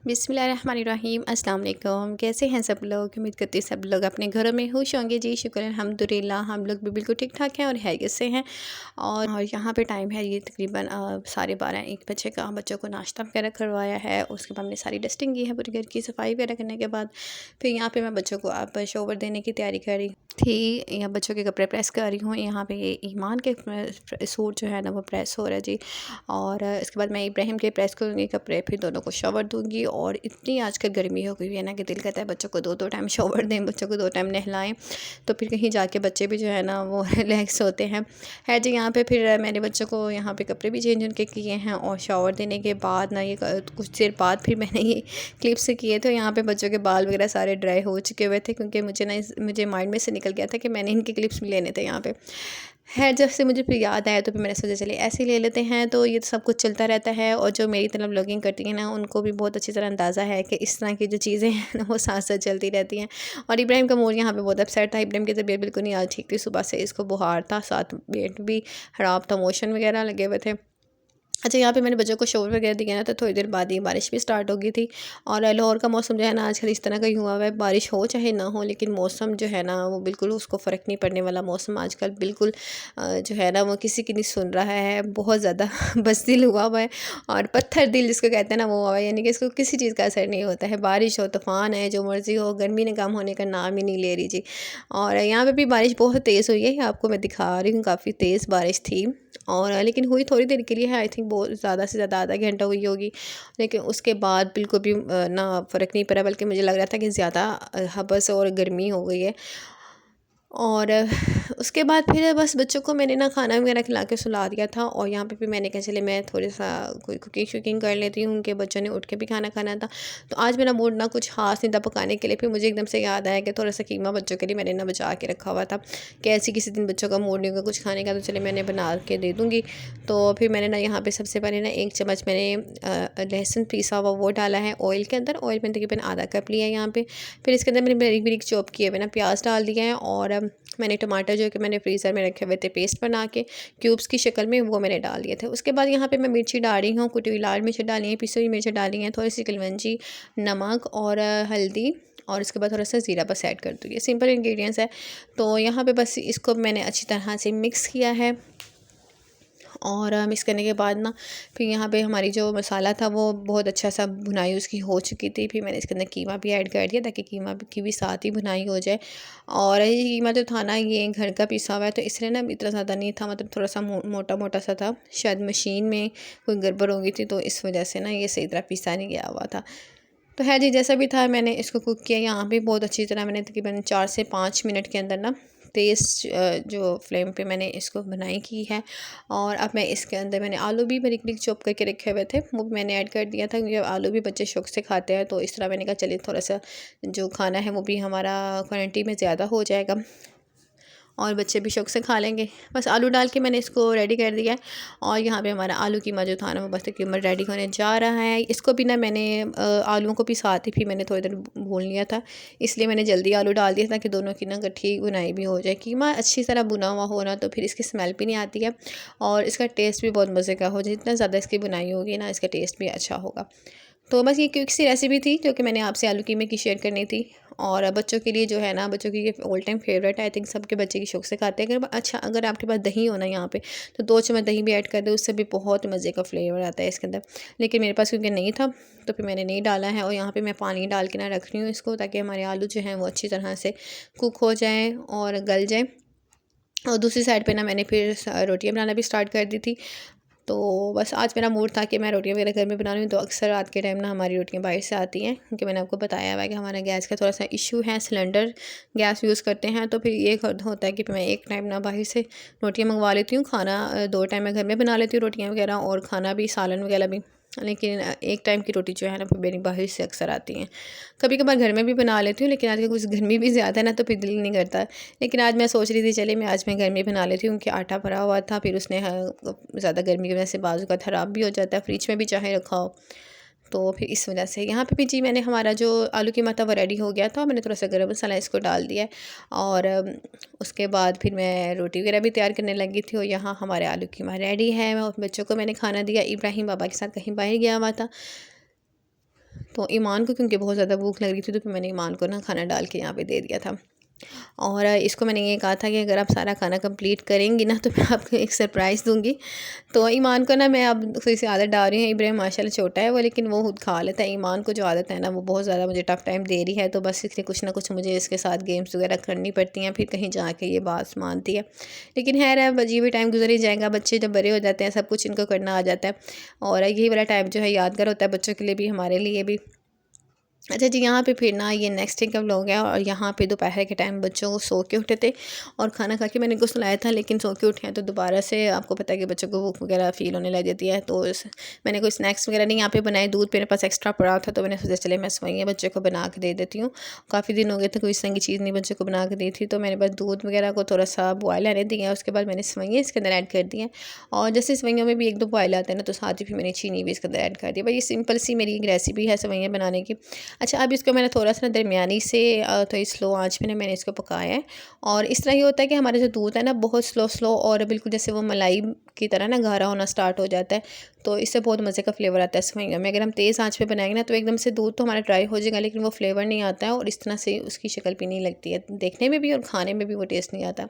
बिस्मिल्लाहिर्रहमानिर्रहीम अस्सलाम वालेकुम। कैसे हैं सब लोग? उम्मीद करती हूँ सब लोग अपने घरों में खुश होंगे जी। शुक्र अल्हम्दुलिल्लाह हम लोग भी बिल्कुल ठीक ठाक हैं और खैरियत से हैं। और यहाँ पे टाइम है ये तकरीबन 12:30-1 बजे का। बच्चों को नाश्ता वगैरह करवाया है, उसके बाद हमने सारी डस्टिंग की है पूरे घर की सफाई वगैरह करने के बाद फिर यहाँ पे मैं बच्चों को अब शोवर देने की तैयारी कर रही थी। यहाँ बच्चों के कपड़े प्रेस कर रही हूँ। यहाँ पे ये ईमान के सूट जो है ना वो प्रेस हो रहा है जी। और इसके बाद मैं इब्राहिम के प्रेस करूँगी कपड़े, फिर दोनों को शॉवर दूँगी। और इतनी आजकल गर्मी हो गई है ना कि दिल करता है बच्चों को दो टाइम शॉवर दें, बच्चों को 2 टाइम नहलाएं, तो फिर कहीं जाके बच्चे भी जो है ना वो रिलैक्स होते हैं। है जी। यहाँ पे फिर मैंने बच्चों को यहाँ पे कपड़े भी चेंज उनके किए हैं और शॉवर देने के बाद ना ये कुछ देर बाद फिर मैंने ये क्लिप्स किए थे। यहाँ पे बच्चों के बाल वगैरह सारे ड्राई हो चुके हुए थे क्योंकि मुझे माइंड में से निकल गया था कि मैंने इनके क्लिप्स भी लेने थे यहाँ पे। है जब से मुझे फिर याद आया तो फिर मैंने सोचा चलिए ऐसे ही ले लेते हैं। तो ये तो सब कुछ चलता रहता है और जो मेरी तरह व्लॉगिंग करती हैं ना उनको भी बहुत अच्छी तरह अंदाज़ा है कि इस तरह की जो चीज़ें हैं ना वो साथ साथ चलती रहती हैं। और इब्राहिम का मूड यहाँ पे बहुत अपसेट था। इब्राहिम की तबीयत बिल्कुल नहीं आज ठीक थी, सुबह से इसको बुखार था, साथ पेट भी ख़राब था, मोशन वगैरह लगे हुए थे। अच्छा, यहाँ पे मैंने बच्चों को शोर वगैरह दिया ना तो थोड़ी देर बाद ही बारिश भी स्टार्ट हो गई थी। और लाहौर का मौसम जो है ना आजकल इस तरह का ही हुआ हुआ है, बारिश हो चाहे ना हो लेकिन मौसम जो है ना वो बिल्कुल उसको फ़र्क नहीं पड़ने वाला मौसम आजकल बिल्कुल जो है ना वो किसी की नहीं सुन रहा है। बहुत ज़्यादा बज़दिल हुआ हुआ है और पत्थर दिल जिसको कहते हैं ना वो हुआ है, यानी कि इसको किसी चीज़ का असर नहीं होता है। बारिश हो, तूफ़ान है, जो मर्ज़ी हो, गर्मी ने कम होने का नाम ही नहीं ले रही जी। और यहाँ पे भी बारिश बहुत तेज़ हुई है, आपको मैं दिखा रही हूँ, काफ़ी तेज़ बारिश थी। और लेकिन हुई थोड़ी देर के लिए है, आई थिंक बहुत ज़्यादा से ज़्यादा आधा घंटा हुई होगी। लेकिन उसके बाद बिल्कुल भी ना फ़र्क नहीं पड़ा, बल्कि मुझे लग रहा था कि ज़्यादा हबस और गर्मी हो गई है। और उसके बाद फिर बस बच्चों को मैंने ना खाना वगैरह खिला के सुला दिया था। और यहाँ पे भी मैंने कहा चले मैं थोड़ा-सा कोई कुकिंग शुकिंग कर लेती हूँ, उनके बच्चों ने उठ के भी खाना खाना था। तो आज मेरा मूड ना कुछ ख़ास नहीं था पकाने के लिए। फिर मुझे एकदम से याद आया कि थोड़ा-सा कीमा बच्चों के लिए मैंने ना बचा के रखा हुआ था कि ऐसे किसी दिन बच्चों का मूड नहीं होगा कुछ खाने का तो चले मैंने बना के दे दूँगी। तो फिर मैंने ना यहाँ पे सबसे पहले ना 1 चम्मच मैंने लहसुन पिसा हुआ वो डाला है ऑयल के अंदर। ऑयल मैंने तकरीबन आधा कप लिया है यहाँ पे। फिर इसके अंदर मैंने बारीक-बारीक चॉप किए हुए ना प्याज़ डाल दिया है। और मैंने टमाटर जो है कि मैंने फ्रीज़र में रखे हुए थे पेस्ट बना के क्यूब्स की शक्ल में, वो मैंने डाल दिए थे। उसके बाद यहाँ पे मैं मिर्ची डाल रही हूँ, कुटी हुई लाल मिर्च डाली है, पिसी हुई मिर्च डाली हैं, थोड़ी सी कलवंजी, नमक और हल्दी। और उसके बाद थोड़ा सा ज़ीरा बस ऐड कर दूँगी। सिंपल इंग्रेडिएंट्स है। तो यहाँ पे बस इसको मैंने अच्छी तरह से मिक्स किया है। और मिक्स करने के बाद ना फिर यहाँ पे हमारी जो मसाला था वो बहुत अच्छा सा भुनाई उसकी हो चुकी थी। फिर मैंने इसके अंदर कीमा भी ऐड कर दिया ताकि कीमा की भी साथ ही भुनाई हो जाए। और ये कीमा जो था ना ये घर का पिसा हुआ है तो इसलिए ना इतना ज़्यादा नहीं था, मतलब थोड़ा सा मोटा मोटा सा था। शायद मशीन में कोई गड़बड़ हो गई थी तो इस वजह से ना ये सही तरह पिसा नहीं गया हुआ था। तो है जी, जैसा भी था मैंने इसको कुक किया यहाँ पे बहुत अच्छी तरह। मैंने तकरीबन 4 से 5 मिनट के अंदर ना तेज़ जो फ्लेम पे मैंने इसको बनाई की है। और अब मैं इसके अंदर मैंने आलू भी बारीक बारीक चॉप करके रखे हुए थे, वो भी मैंने ऐड कर दिया था क्योंकि आलू भी बच्चे शौक से खाते हैं। तो इस तरह मैंने कहा चलिए थोड़ा सा जो खाना है वो भी हमारा क्वांटिटी में ज़्यादा हो जाएगा और बच्चे भी शौक से खा लेंगे। बस आलू डाल के मैंने इसको रेडी कर दिया है। और यहाँ पे हमारा आलू कीमा जो था ना वो बस तकरीबन रेडी होने जा रहा है। इसको भी ना मैंने आलूओं को भी साथ ही फिर मैंने थोड़ी देर भून लिया था, इसलिए मैंने जल्दी आलू डाल दिया ताकि दोनों की ना गट्ठी बुनाई भी हो जाए। कीमा अच्छी तरह बुना हुआ हो ना तो फिर इसकी स्मेल भी नहीं आती है और इसका टेस्ट भी बहुत मज़े का हो जाए। जितना ज़्यादा इसकी बुनाई होगी ना इसका टेस्ट भी अच्छा होगा। तो बस ये क्विक सी रेसिपी थी जो कि मैंने आपसे आलू कीमे की शेयर करनी थी। और बच्चों के लिए जो है ना बच्चों की ये ऑल टाइम फेवरेट है, आई थिंक सबके बच्चे की शौक से खाते हैं। अगर आपके पास दही हो ना यहाँ पे तो 2 चम्मच दही भी ऐड कर दे, उससे भी बहुत मज़े का फ्लेवर आता है इसके अंदर। लेकिन मेरे पास क्योंकि नहीं था तो फिर मैंने नहीं डाला है। और यहाँ पे मैं पानी डाल के ना रख रही हूँ इसको ताकि हमारे आलू जो हैं वो अच्छी तरह से कुक हो जाएँ और गल जाएँ। और दूसरी साइड पे ना मैंने फिर रोटियाँ बनाना भी स्टार्ट कर दी थी। तो बस आज मेरा मूड था कि मैं रोटियां वगैरह घर में बना रही हूँ। तो अक्सर रात के टाइम ना हमारी रोटियां बाहर से आती हैं क्योंकि मैंने आपको बताया हुआ है कि हमारा गैस का थोड़ा सा इशू है, सिलेंडर गैस यूज़ करते हैं। तो फिर ये होता है कि फिर मैं एक टाइम ना बाहर से रोटियां मंगवा लेती हूँ, खाना 2 टाइम मैं घर में बना लेती हूँ रोटियाँ वगैरह और खाना भी सालन वगैरह भी। लेकिन एक टाइम की रोटी जो है ना फिर मेरी बाहर से अक्सर आती हैं। कभी कभार घर में भी बना लेती हूँ लेकिन आजकल कुछ गर्मी भी ज़्यादा है ना तो फिर दिल नहीं करता। लेकिन आज मैं सोच रही थी चलिए मैं आज मैं घर में बना लेती हूँ कि आटा भरा हुआ था, फिर उसने ज़्यादा गर्मी की वजह से बाजू का ख़राब भी हो जाता है, फ्रिज में भी चाहे रखा हो। तो फिर इस वजह से यहाँ पे भी जी मैंने हमारा जो आलू कीमा था वो रेडी हो गया था। मैंने थोड़ा सा गरम मसाला इसको डाल दिया है। और उसके बाद फिर मैं रोटी वगैरह भी तैयार करने लगी थी। और यहाँ हमारे आलू कीमा रेडी है और बच्चों को मैंने खाना दिया। इब्राहिम बाबा के साथ कहीं बाहर गया हुआ था तो ईमान को क्योंकि बहुत ज़्यादा भूख लग रही थी, तो फिर मैंने ईमान को ना खाना डाल के यहाँ पे दे दिया था। और इसको मैंने ये कहा था कि अगर आप सारा खाना कंप्लीट करेंगी ना, तो मैं आपको एक सरप्राइज़ दूँगी। तो ईमान को ना मैं अब थोड़ी सी आदत डाल रही हूँ। इब्राहिम माशाल्लाह छोटा है वो, लेकिन वो खुद खा लेता है। ईमान को जो आदत है ना, वो बहुत ज़्यादा मुझे टफ़ टाइम दे रही है, तो बस इसलिए कुछ ना कुछ मुझे इसके साथ गेम्स वगैरह करनी पड़ती हैं, फिर कहीं जाके ये बात मानती है। लेकिन खैर है, अब ये भी टाइम गुजर ही जाएगा। बच्चे जब बड़े हो जाते हैं, सब कुछ इनको करना आ जाता है, और यही वाला टाइम जो है यादगार होता है बच्चों के लिए भी, हमारे लिए भी। अच्छा जी, यहाँ पे फिर ना ये नेक्स्ट डे का व्लॉग है, और यहाँ पे दोपहर के टाइम बच्चों को सो के उठे थे, और खाना खा के मैंने इनको सुलाया था, लेकिन सो के उठे हैं तो दोबारा से आपको पता है कि बच्चों को भूख वगैरह फ़ील होने लग जाती है। तो मैंने कोई स्नैक्स वगैरह नहीं यहाँ पे बनाए, दूध मेरे पास एक्स्ट्रा पड़ा था, तो मैंने सोचा चले मैं सवैयाँ बच्चों को बना के दे देती हूँ। काफ़ी दिन हो गए थे कोई इस तरह की चीज़ नहीं बच्चों को बना के दी थी, तो मैंने बस दूध वगैरह को थोड़ा सा बॉयल आने दिया, उसके बाद मैंने सवैयाँ इसके अंदर ऐड कर दी हैं, और जैसे सवैयों में भी एक दो बॉयल आते हैं ना, तो साथ ही फिर मैंने चीनी भी इसके अंदर ऐड कर दी। भाई ये सिंपल सी मेरी एक रेसिपी है सवैयाँ बनाने की। अच्छा, अब इसको मैंने थोड़ा सा ना दरमियानी से थोड़ी स्लो आंच पे ना मैंने इसको पकाया है, और इस तरह ये होता है कि हमारा जो दूध है ना, बहुत स्लो स्लो और बिल्कुल जैसे वो मलाई की तरह ना गाढ़ा होना स्टार्ट हो जाता है, तो इससे बहुत मज़े का फ्लेवर आता है सवैयों में। अगर हम तेज़ आंच पे बनाएंगे ना, तो एकदम से दूध तो हमारा ड्राई हो जाएगा, लेकिन वो फ्लेवर नहीं आता है, और इस तरह से उसकी शक्ल भी नहीं लगती है देखने में भी, और खाने में भी वो टेस्ट नहीं आता।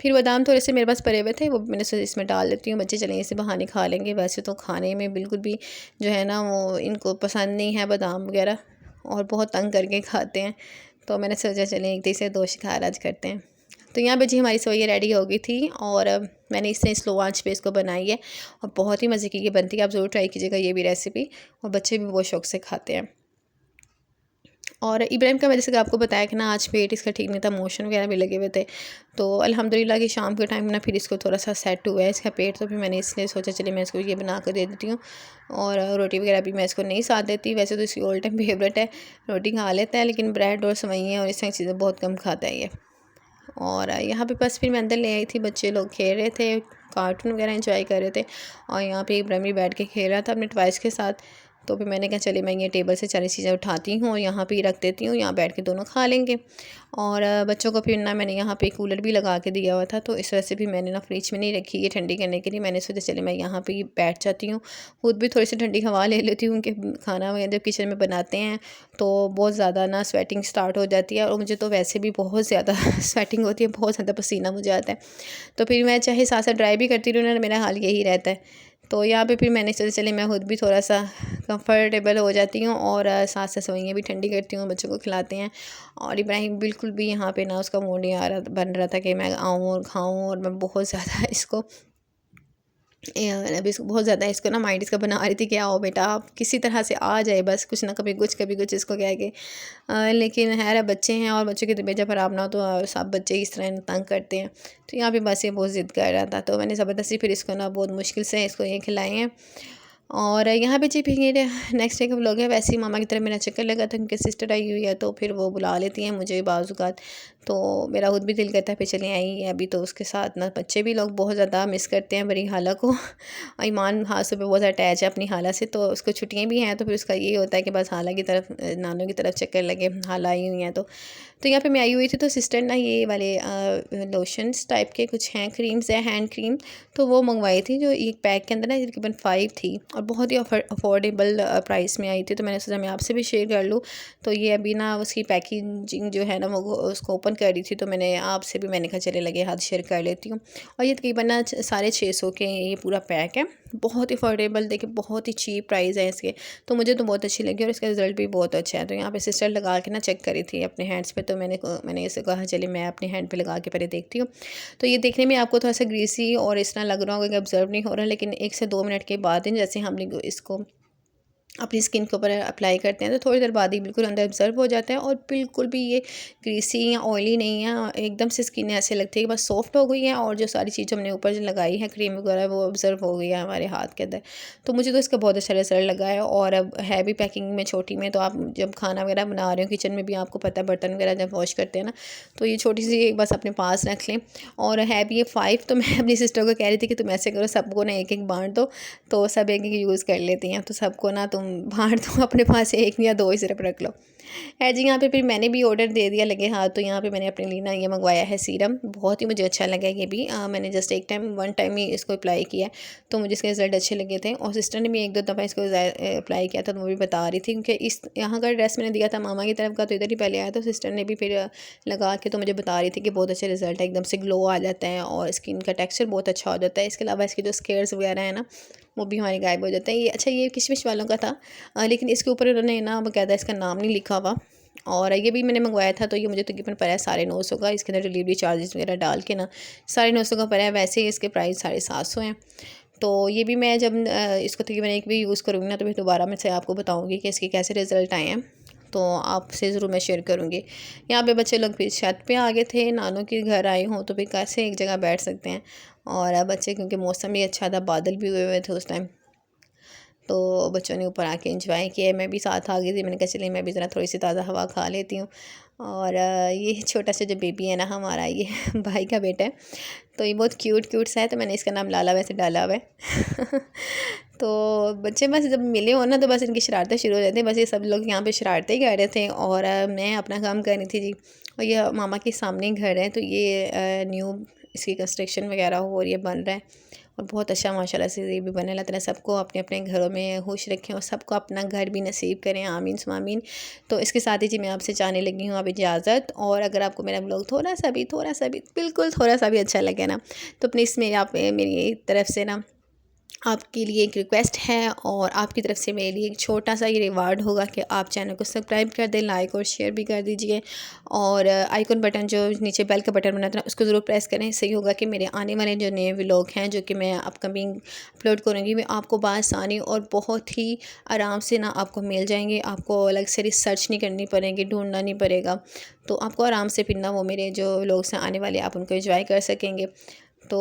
फिर बादाम थोड़े से मेरे पास पड़े हुए थे, वो मैंने सोचा इसमें डाल देती हूँ, बच्चे चलें इसे बहाने खा लेंगे। वैसे तो खाने में बिल्कुल भी जो है ना, वो इनको पसंद नहीं है बादाम वगैरह, और बहुत तंग करके खाते हैं, तो मैंने सोचा चलें एक से दो शिकार आज करते हैं। तो यहाँ पे जी हमारी सवैया रेडी हो गई थी, और मैंने इससे स्लो आंच पे इसको बनाई है, और बहुत ही मज़े की ये बनती है। आप ज़रूर ट्राई कीजिएगा ये भी रेसिपी, और बच्चे भी बहुत शौक से खाते हैं। और इब्राहिम का, मैंने जैसे कि आपको बताया कि ना, आज पेट इसका ठीक नहीं था, मोशन वगैरह भी लगे हुए थे, तो अल्हम्दुलिल्लाह कि शाम के टाइम ना फिर इसको थोड़ा सा सेट हुआ है इसका पेट, तो फिर मैंने इसलिए सोचा चलिए मैं इसको ये बना कर दे देती हूँ। और रोटी वगैरह भी मैं इसको नहीं साथ देती, वैसे तो इसकी ऑल टाइम फेवरेट है, रोटी खा लेता है, लेकिन ब्रेड और सेवइयाँ और इस तरह की चीज़ें बहुत कम खाता है ये। और यहाँ पे बस फिर मैं अंदर ले आई थी, बच्चे लोग खेल रहे थे, कार्टून वगैरह एंजॉय कर रहे थे, और यहाँ पे इब्राहिम भी बैठ के खेल रहा था अपने टॉयज़ के साथ। तो फिर मैंने कहा चलिए मैं ये टेबल से सारी चीज़ें उठाती हूँ और यहाँ पे ही रख देती हूँ, यहाँ बैठ के दोनों खा लेंगे। और बच्चों को फिर ना मैंने यहाँ पे कूलर भी लगा के दिया हुआ था, तो इस वजह से भी मैंने ना फ्रिज में नहीं रखी ये ठंडी करने के लिए। मैंने सोचा चले मैं यहाँ पे ही बैठ जाती हूँ, खुद भी थोड़ी सी ठंडी हवा ले लेती हूँ, कि खाना वगैरह जब किचन में बनाते हैं तो बहुत ज़्यादा ना स्वेटिंग स्टार्ट हो जाती है, और मुझे तो वैसे भी बहुत ज़्यादा स्वेटिंग होती है, बहुत ज़्यादा पसीना मुझे आता है। तो फिर मैं चाहे साथ साथ ड्राई भी करती रहूँ ना, मेरा हाल यही रहता है। तो यहाँ पे फिर मैंने सोचा चले मैं खुद भी थोड़ा सा कंफर्टेबल हो जाती हूँ, और साथ साथ सवैयाँ भी ठंडी करती हूँ, बच्चों को खिलाते हैं। और इब्राहिम बिल्कुल भी यहाँ पे ना उसका मूड नहीं आ रहा, बन रहा था कि मैं आऊँ और खाऊँ, और मैं बहुत ज़्यादा इसको अभी इसको बहुत ज़्यादा इसको ना माइंड इसका बना रही थी कि आओ बेटा आप किसी तरह से आ जाए, बस कुछ ना कभी कुछ इसको कह के। लेकिन है बच्चे हैं, और बच्चों की तबीयत जब ख़राब ना हो तो सब बच्चे इस तरह तंग करते हैं। तो यहाँ पे बस ये बहुत ज़िद कर रहा था, तो मैंने ज़बरदस्ती फिर इसको ना बहुत मुश्किल से इसको ये खिलाए हैं। और यहाँ पे जी फिर ये नेक्स्ट डे का व्लॉग है। वैसे ही मामा की तरफ मेरा चक्कर लगा था, उनकी सिस्टर आई हुई है, तो फिर वो बुला लेती हैं मुझे बाज़-औक़ात, तो मेरा खुद भी दिल करता है फिर चले आई है अभी, तो उसके साथ ना बच्चे भी लोग बहुत ज़्यादा मिस करते हैं मेरी खाला को। ईमान हासों पे बहुत ज़्यादा अटैच है अपनी खाला से, तो उसको छुट्टियाँ भी हैं, तो फिर उसका ये होता है कि बस खाला की तरफ नानों की तरफ चक्कर लगे, खाला आई हुई हैं तो यहाँ पे मैं आई हुई थी, तो सिस्टर ना ये वाले लोशंस टाइप के कुछ हैं, क्रीम्स है, हैंड क्रीम, तो वो मंगवाई थी, जो एक पैक के अंदर ना तकरीबन 5 थी, और बहुत ही अफोर्डेबल प्राइस में आई थी, तो मैंने सोचा मैं आपसे भी शेयर कर लूँ। तो ये अभी ना उसकी पैकेजिंग जो है ना, वो उसको ओपन कर रही थी, तो मैंने आपसे भी मैंने कहा चले लगे हाथ शेयर कर लेती हूँ। और ये तकरीबन ना 650 के ये पूरा पैक है, बहुत ही अफोर्डेबल, देखिए बहुत ही चीप प्राइस है इसके, तो मुझे तो बहुत अच्छी लगी, और इसका रिज़ल्ट भी बहुत अच्छा है। तो यहाँ पे सिस्टर लगा के ना चेक करी थी अपने हैंड्स पे, तो मैंने इसे कहा चलिए मैं अपने हैंड पे लगा के पहले देखती हूँ। तो ये देखने में आपको थोड़ा सा ग्रीसी और इस तरह लग रहा होगा कि ऑब्जर्व नहीं हो रहा, लेकिन 1 से 2 मिनट के बाद ही जैसे हमने इसको अपनी स्किन के ऊपर अप्लाई करते हैं, तो थोड़ी देर बाद ही बिल्कुल अंदर ऑब्जर्व हो जाता है, और बिल्कुल भी ये ग्रीसी या ऑयली नहीं है, एकदम से स्किन ऐसे लगती है कि बस सॉफ्ट हो गई है, और जो सारी चीज़ हमने ऊपर लगाई है क्रीम वगैरह वो ऑब्जर्व हो गई है हमारे हाथ के अंदर। तो मुझे तो इसका बहुत अच्छा रिजल्ट लगा है, और अब है भी पैकिंग में छोटी में, तो आप जब खाना वगैरह बना रहे हो किचन में भी, आपको पता है बर्तन वगैरह जब वॉश करते हैं ना, तो ये छोटी सी बस अपने पास रख लें। और है भी ये 5, तो मैं अपनी सिस्टर को कह रही थी कि तुम ऐसे करो, सबको ना एक एक बांट दो, तो सब एक एक यूज़ कर लेती हैं, तो सबको ना तुम बांट दो, अपने पास 1 या 2 ही सिर्फ रख लो। है जी। यहाँ पे फिर मैंने भी ऑर्डर दे दिया लगे हाथ, तो यहाँ पे मैंने अपने लिए ना ये मंगवाया है सीरम। बहुत ही मुझे अच्छा लगा ये भी। मैंने जस्ट एक टाइम वन टाइम ही इसको अप्लाई किया है, तो मुझे इसके रिज़ल्ट अच्छे लगे थे। और सिस्टर ने भी एक दो दफ़ा इसको अप्लाई किया था, तो वो भी बता रही थी क्योंकि इस यहाँ का ड्रेस मैंने दिया था मामा की तरफ का, तो इधर ही पहले आया, तो सिस्टर ने भी फिर लगा के तो मुझे बता रही थी कि बहुत अच्छे रिज़ल्ट है, एकदम से ग्लो आ जाता है और स्किन का टेक्सचर बहुत अच्छा हो जाता है। इसके अलावा इसके जो स्केयर्स वगैरह है ना, वो भी हमारे गायब हो जाते हैं। ये अच्छा, ये किशमिश वालों का था, लेकिन इसके ऊपर उन्होंने ना बाकायदा इसका नाम नहीं लिखा हुआ। और ये भी मैंने मंगवाया था, तो ये मुझे तकरीबन पड़ा है 950 का। इसके अंदर डिलीवरी चार्जेस वगैरह डाल के ना 950 का पड़ा है। वैसे ही इसके प्राइस 750 हैं। तो ये भी मैं जब इसको तकरीबन एक भी यूज़ करूँगी ना, तो फिर दोबारा मैं से आपको बताऊँगी कि इसके कैसे रिज़ल्ट आए हैं, तो आपसे ज़रूर मैं शेयर करूँगी। यहाँ पे बच्चे लोग फिर छत पे आ गए थे, नानों के घर आए हों तो फिर कैसे एक जगह बैठ सकते हैं। और अब बच्चे, क्योंकि मौसम भी अच्छा था, बादल भी हुए हुए थे उस टाइम, तो बच्चों ने ऊपर आके एंजॉय किया। मैं भी साथ आ गई थी, मैंने कहा चलिए मैं भी ज़रा थोड़ी सी ताज़ा हवा खा लेती हूँ। और ये छोटा सा जो बेबी है ना हमारा, ये भाई का बेटा है, तो ये बहुत क्यूट क्यूट सा है, तो मैंने इसका नाम लाला वैसे डाला हुआ है। तो बच्चे बस जब मिले हो ना, तो बस इनकी शरारतें शुरू हो जाती हैं। बस ये सब लोग यहाँ पे शरारतें ही कर रहे थे और मैं अपना काम कर रही थी जी। और ये मामा के सामने घर है, तो ये न्यू इसकी कंस्ट्रक्शन वगैरह हो रही है, बन रहा है। और बहुत अच्छा माशाल्लाह से ये भी बने। अल्लाह ताला सबको अपने अपने घरों में खुश रखें और सबको अपना घर भी नसीब करें, आमीन सुमामीन। तो इसके साथ ही जी मैं आपसे चाहने लगी हूँ अब इजाज़त। और अगर आपको मेरा ब्लॉग थोड़ा सा भी बिल्कुल थोड़ा सा भी अच्छा लगे ना, तो प्लीज़ मेरे आप मेरी तरफ से ना आपके लिए एक रिक्वेस्ट है और आपकी तरफ से मेरे लिए एक छोटा सा ये रिवार्ड होगा कि आप चैनल को सब्सक्राइब कर दें, लाइक और शेयर भी कर दीजिए। और आइकन बटन जो नीचे बेल का बटन बना था उसको ज़रूर प्रेस करें। इससे ही होगा कि मेरे आने वाले जो नए व्लॉग हैं जो कि मैं अपकमिंग अपलोड करूँगी, मैं आपको बआसानी और बहुत ही आराम से ना आपको मिल जाएंगे। आपको अलग से रिसर्च नहीं करनी पड़ेगी, ढूंढना नहीं पड़ेगा, तो आपको आराम से फिर ना वो मेरे जो व्लॉग्स हैं आने वाले, आप उनको एंजॉय कर सकेंगे। तो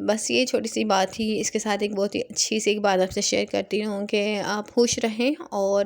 बस ये छोटी सी बात थी। इसके साथ एक बहुत ही अच्छी सी एक बात आपसे शेयर करती हूँ कि आप खुश रहें और